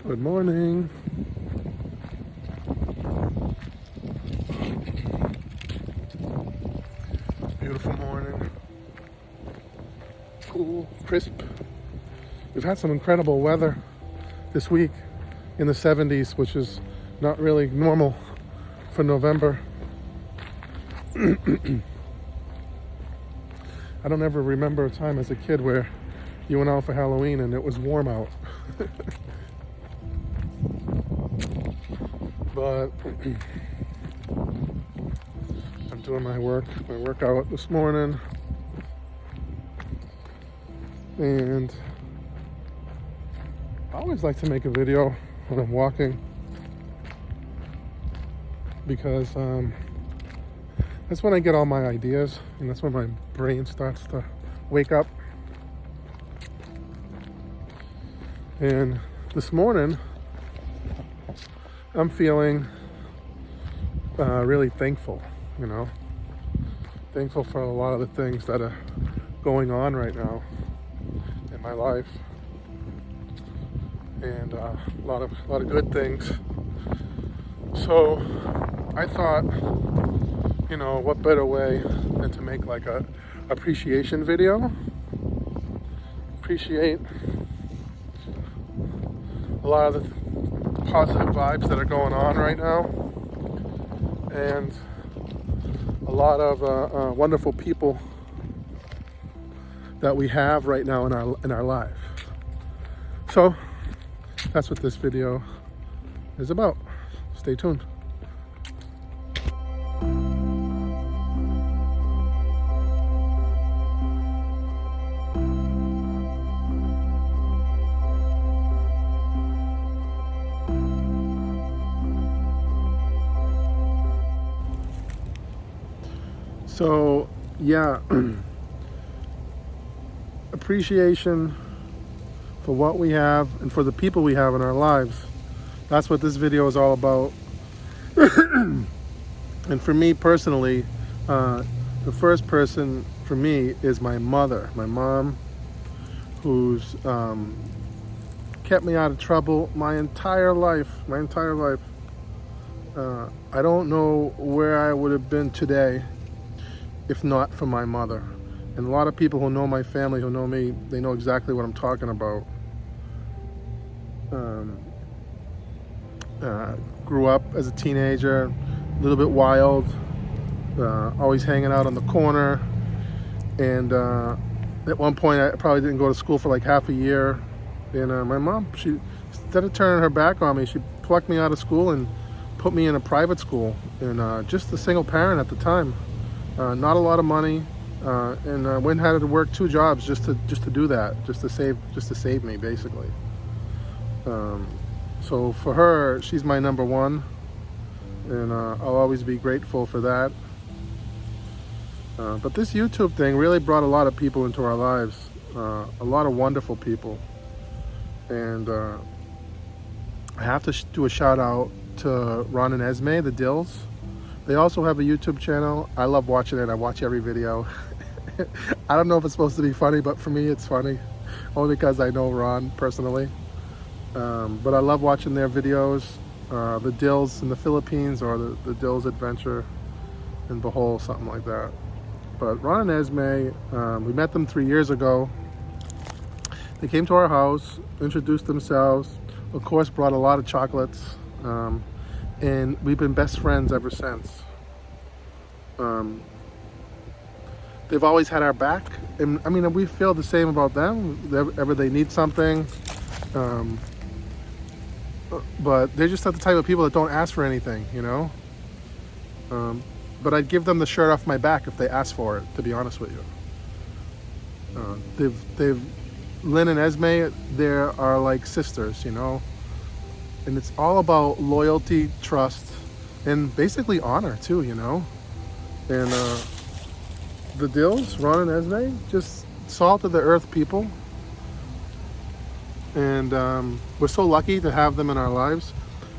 Good morning. Beautiful morning. Cool, crisp. We've had some incredible weather this week in the 70s, which is not really normal for November. I don't ever remember a time as a kid where you went out for Halloween and it was warm out. But I'm doing my workout this morning, and I always like to make a video when I'm walking because that's when I get all my ideas, and that's when my brain starts to wake up. And this morning I'm feeling really thankful, thankful for a lot of the things that are going on right now in my life, and a lot of good things. So I thought, what better way than to make like a appreciation video, appreciate a lot of the positive vibes that are going on right now, and a lot of wonderful people that we have right now in our life. So that's what this video is about. Stay tuned. So yeah, appreciation for what we have and for the people we have in our lives. That's what this video is all about. And for me personally, the first person for me is my mother, my mom, who's kept me out of trouble my entire life. I don't know where I would have been today if not for my mother. And a lot of people who know my family, who know me, they know exactly what I'm talking about. Grew up as a teenager, a little bit wild, always hanging out on the corner. And at one point, I probably didn't go to school for like half a year. And my mom, she, instead of turning her back on me, she plucked me out of school and put me in a private school. And just a single parent at the time. Not a lot of money, and went and had to work 2 jobs just to do that, just to save me basically. So for her, she's my number one, and I'll always be grateful for that. But this YouTube thing really brought a lot of people into our lives, a lot of wonderful people, and I have to do a shout out to Ron and Esme, the Dills. They also have a YouTube channel. I love watching it. I watch every video. I don't know if it's supposed to be funny, but for me it's funny. Only because I know Ron personally. But I love watching their videos. The Dills in the Philippines, or the Dills Adventure in Bohol, something like that. But Ron and Esme, we met them 3 years ago. They came to our house, introduced themselves, of course brought a lot of chocolates. And we've been best friends ever since. They've always had our back, and I mean, we feel the same about them. Whenever they need something, but they're just not the type of people that don't ask for anything, But I'd give them the shirt off my back if they asked for it, to be honest with you. Lynn and Esme, they are like sisters, And it's all about loyalty, trust, and basically honor too, And the Dills, Ron and Esme, just salt of the earth people. And we're so lucky to have them in our lives.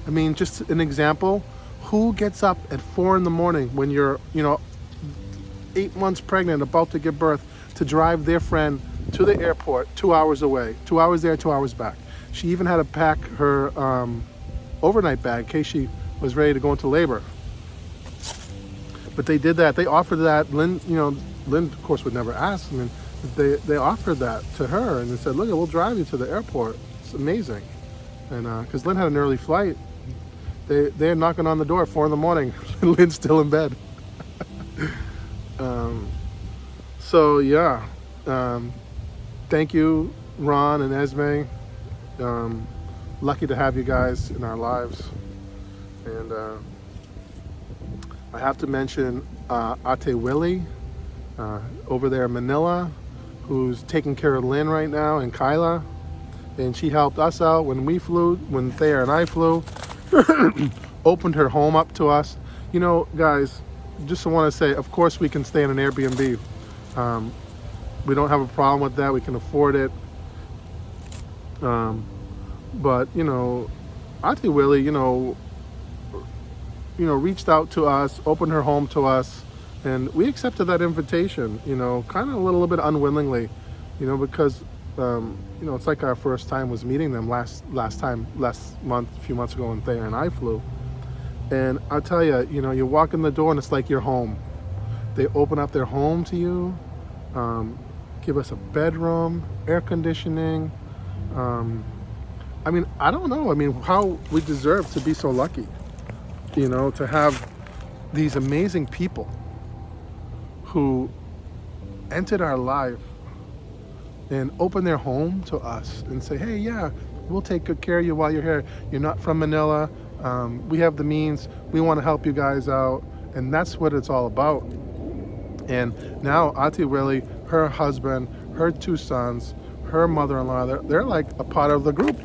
I mean, just an example, who gets up at 4 in the morning when you're, 8 months pregnant, about to give birth, to drive their friend to the airport 2 hours away, 2 hours there, 2 hours back, She even had to pack her overnight bag in case she was ready to go into labor. But they did that. They offered that. Lynn, Lynn of course would never ask. I mean, they offered that to her and they said, "Look, we'll drive you to the airport." It's amazing. And because Lynn had an early flight, they're knocking on the door at 4 a.m. and Lynn's still in bed. So yeah, thank you, Ron and Esme. Lucky to have you guys in our lives. And I have to mention Ate Willie over there in Manila, who's taking care of Lynn right now, and Kyla. And she helped us out when we flew, when Thayer and I flew. Opened her home up to us. Guys, just want to say, of course we can stay in an Airbnb. We don't have a problem with that. We can afford it. But Auntie Willie, reached out to us, opened her home to us, and we accepted that invitation. Kind of a little bit unwillingly, because it's like our first time was meeting them last month, a few months ago, when Thayer and I flew. And I'll tell you, you walk in the door and it's like your home. They open up their home to you, give us a bedroom, air conditioning. I don't know. How we deserve to be so lucky, to have these amazing people who entered our life and open their home to us and say, "Hey, yeah, we'll take good care of you while you're here. You're not from Manila. We have the means. We want to help you guys out." And that's what it's all about. And now Auntie Willie, her husband, her 2 sons, her mother-in-law, they're like a part of the group.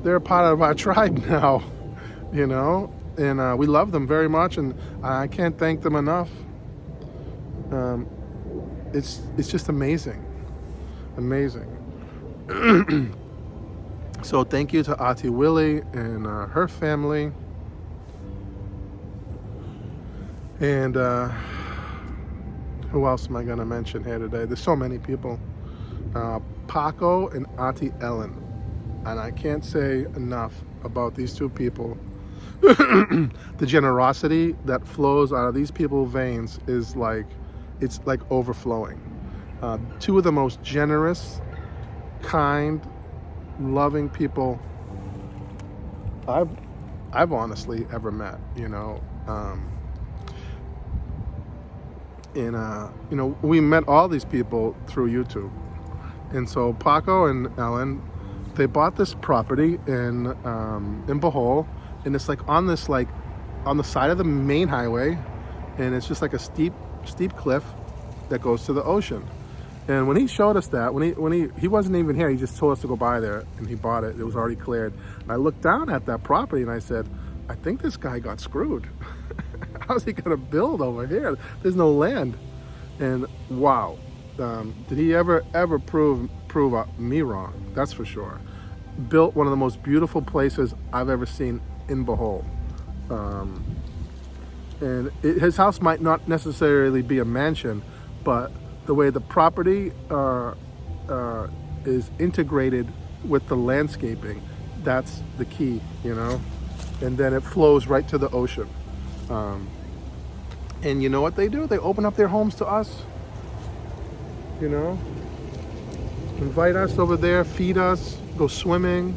They're a part of our tribe now, and we love them very much, and I can't thank them enough. It's just amazing. So thank you to Auntie Willie and her family. And who else am I going to mention here today? There's so many people. Paco and Auntie Ellen. And I can't say enough about these 2 people. The generosity that flows out of these people's veins is it's like overflowing. 2 of the most generous, kind, loving people I've honestly ever met. We met all these people through YouTube. And so Paco and Ellen, they bought this property in Bohol, and it's on the side of the main highway, and it's just like a steep cliff that goes to the ocean. And when he showed us that, when he wasn't even here, he just told us to go by there, and he bought it. It was already cleared. And I looked down at that property and I said, I think this guy got screwed. How's he gonna build over here? There's no land. And wow, did he ever prove me wrong? That's for sure. Built one of the most beautiful places I've ever seen in Bohol. And his house might not necessarily be a mansion, but the way the property is integrated with the landscaping, that's the key, and then it flows right to the ocean. And you know what they do? They open up their homes to us, invite us over there, feed us, go swimming.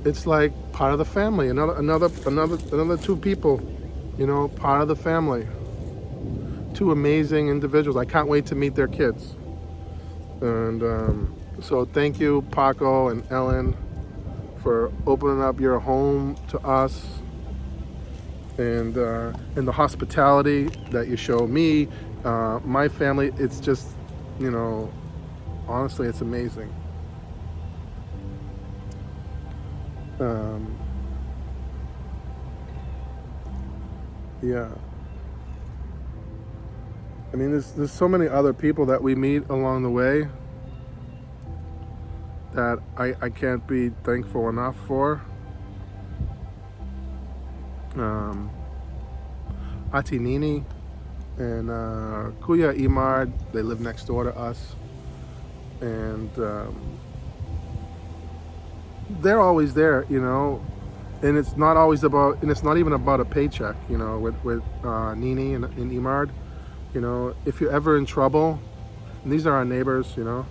It's like part of the family. Another 2 people, part of the family. 2 amazing individuals. I can't wait to meet their kids. And so thank you, Paco and Ellen, for opening up your home to us, and the hospitality that you show me, my family. It's just, honestly, it's amazing. Yeah. There's so many other people that we meet along the way that I can't be thankful enough for. Ati Nini and Kuya Imard, they live next door to us. and they're always there, you know. And it's not always about, and it's not even about a paycheck, you know, with Nini and Imard. You know, if you're ever in trouble, and these are our neighbors, you know,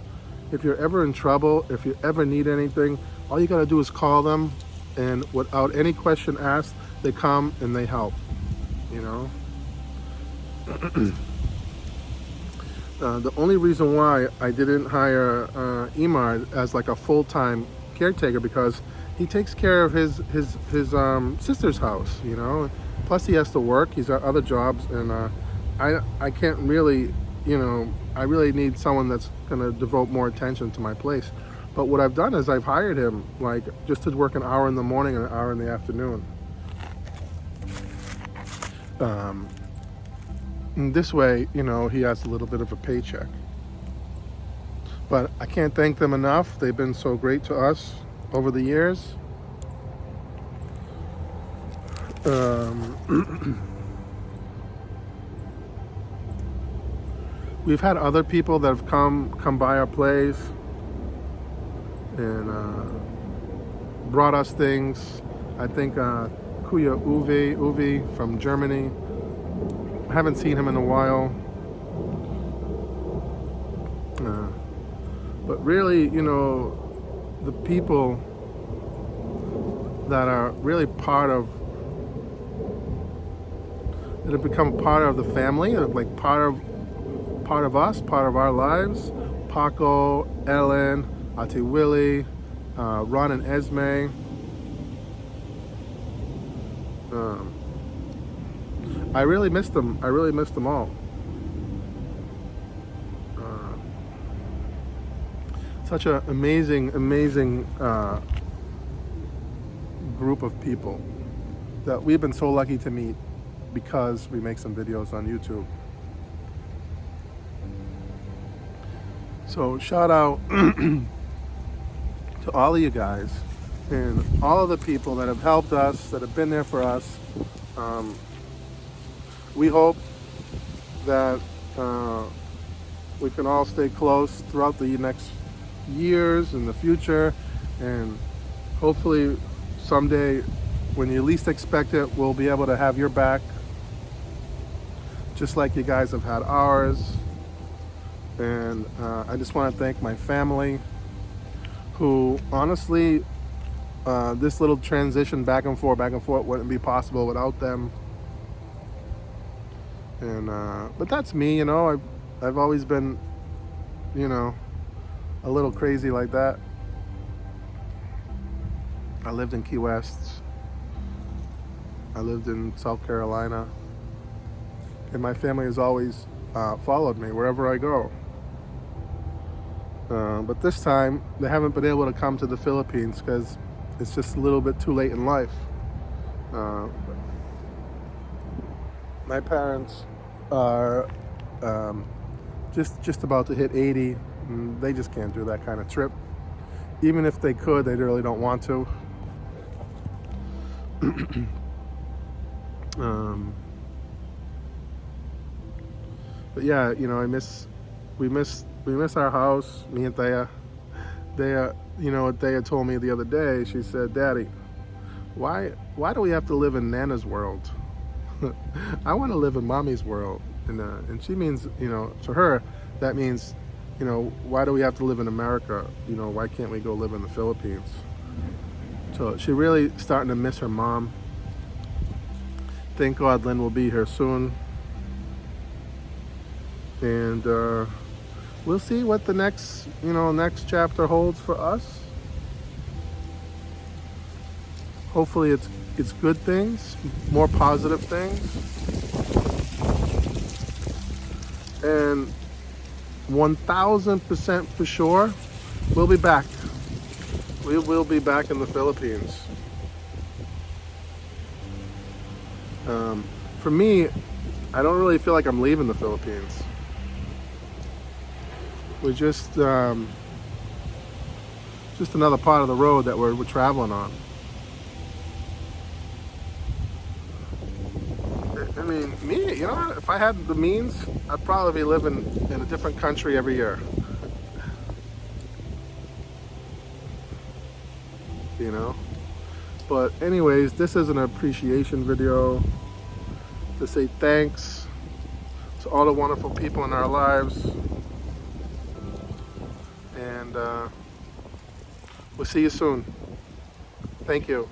if you're ever in trouble, if you ever need anything, all you gotta do is call them, and without any question asked, they come and they help, you know. The only reason why I didn't hire Imard as like a full-time caretaker, because he takes care of his sister's house, you know. Plus he has to work. He's got other jobs, and I can't really, you know, I really need someone that's gonna devote more attention to my place. But what I've done is I've hired him like just to work an hour in the morning and an hour in the afternoon. And this way, you know, he has a little bit of a paycheck. But I can't thank them enough. They've been so great to us over the years. We've had other people that have come by our place and brought us things. I think Kuya Uvi from Germany. I haven't seen him in a while. But really, you know, the people that are really that have become part of the family, like part of us, part of our lives. Paco, Ellen, Ate Willie, Ron and Esme. I really missed them. I really missed them all. Such an amazing group of people that we've been so lucky to meet because we make some videos on YouTube. So shout out to all of you guys and all of the people that have helped us, that have been there for us. We hope that we can all stay close throughout the next years in the future, and hopefully someday when you least expect it, we'll be able to have your back just like you guys have had ours. And I just want to thank my family, who honestly, this little transition back and forth wouldn't be possible without them. And but that's me, you know. I've always been, you know, a little crazy like that. I lived in Key West. I lived in South Carolina. And my family has always followed me wherever I go. But this time, they haven't been able to come to the Philippines because it's just a little bit too late in life. My parents are just about to hit 80. And they just can't do that kind of trip. Even if they could, they really don't want to. But yeah, you know, we miss our house, me and Thea. Thea, you know what Thea told me the other day? She said, "Daddy, why do we have to live in Nana's world? I want to live in Mommy's world." And she means, you know, to her, that means, you know, why do we have to live in America? You know, why can't we go live in the Philippines? So she's really starting to miss her mom. Thank God Lynn will be here soon. And we'll see what the next chapter holds for us. Hopefully it's good things, more positive things. And 1000% for sure, we'll be back. We will be back in the Philippines. For me, I don't really feel like I'm leaving the Philippines. We're just another part of the road that we're traveling on. I mean, me, you know, if I had the means, I'd probably be living in a different country every year. you know. But anyways, this is an appreciation video to say thanks to all the wonderful people in our lives. And we'll see you soon. Thank you.